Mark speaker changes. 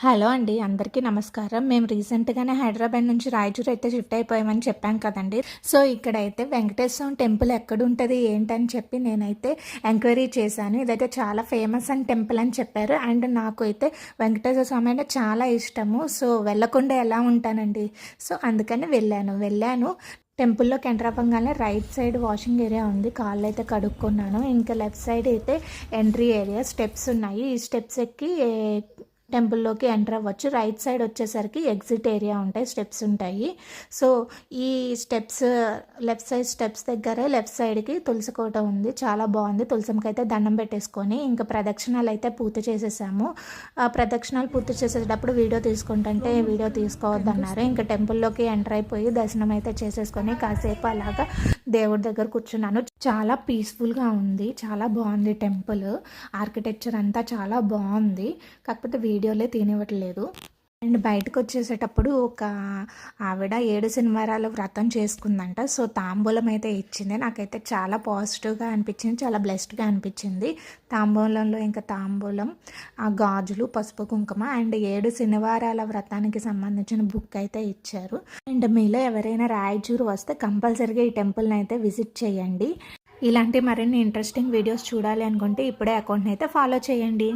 Speaker 1: Hello అండి, అందరికీ నమస్కారం. మేము రీసెంట్‌గానే హైదరాబాద్ నుంచి రాయచూర్ అయితే షిఫ్ట్ అయిపోయామని చెప్పాం కదండీ. సో, ఇక్కడైతే వెంకటేశ్వర స్వామి టెంపుల్ ఎక్కడుంటది, ఏంటని చెప్పి నేనైతే ఎంక్వైరీ చేశాను. ఇదైతే చాలా ఫేమస్ అని టెంపుల్ అని చెప్పారు. అండ్ నాకు అయితే వెంకటేశ్వర స్వామి అంటే చాలా ఇష్టము. సో, వెళ్ళకుండా ఎలా ఉంటానండి. సో, అందుకని వెళ్ళాను. టెంపుల్లోకి ఎంటర్ అవ్వగానే రైట్ సైడ్ వాషింగ్ ఏరియా ఉంది. కాళ్ళు అయితే కడుక్కున్నాను. ఇంకా లెఫ్ట్ సైడ్ అయితే ఎంట్రీ ఏరియా, స్టెప్స్ ఉన్నాయి. ఈ స్టెప్స్ ఎక్కి టెంపుల్లోకి ఎంటర్ అవ్వచ్చు. రైట్ సైడ్ వచ్చేసరికి ఎగ్జిట్ ఏరియా ఉంటాయి, స్టెప్స్ ఉంటాయి. సో ఈ స్టెప్స్ లెఫ్ట్ స్టెప్స్ దగ్గరే లెఫ్ట్ సైడ్కి తులసి కోట ఉంది, చాలా బాగుంది. తులసమ్మకి అయితే దండం పెట్టేసుకొని ఇంకా ప్రదక్షిణాలు అయితే పూర్తి చేసేసాము. ఆ ప్రదక్షిణాలు పూర్తి చేసేటప్పుడు వీడియో తీసుకుంటుంటే వీడియో తీసుకోవద్దన్నారు. ఇంకా టెంపుల్లోకి ఎంటర్ అయిపోయి దర్శనం అయితే చేసేసుకొని కాసేపు అలాగా దేవుడి దగ్గర కూర్చున్నాను. చాలా పీస్ఫుల్గా ఉంది, చాలా బాగుంది టెంపుల్. ఆర్కిటెక్చర్ అంతా చాలా బాగుంది. కాకపోతే వీడియోలే తీనివ్వట్లేదు. అండ్ బయటకు వచ్చేసేటప్పుడు ఒక ఆవిడ 7 శనివారాలు వ్రతం చేసుకుందంట. సో తాంబూలం అయితే ఇచ్చింది. నాకైతే చాలా పాజిటివ్గా అనిపించింది, చాలా బ్లెస్డ్గా అనిపించింది. తాంబూలంలో ఇంకా తాంబూలం, ఆ గాజులు, పసుపు కుంకుమ అండ్ 7 శనివారాల వ్రతానికి సంబంధించిన బుక్ అయితే ఇచ్చారు. అండ్ మీలో ఎవరైనా రాయచూరు వస్తే కంపల్సరీగా ఈ టెంపుల్ని అయితే విజిట్ చేయండి. ఇలాంటి మరిన్ని ఇంట్రెస్టింగ్ వీడియోస్ చూడాలి అనుకుంటే ఇప్పుడే అకౌంట్ని అయితే ఫాలో చేయండి.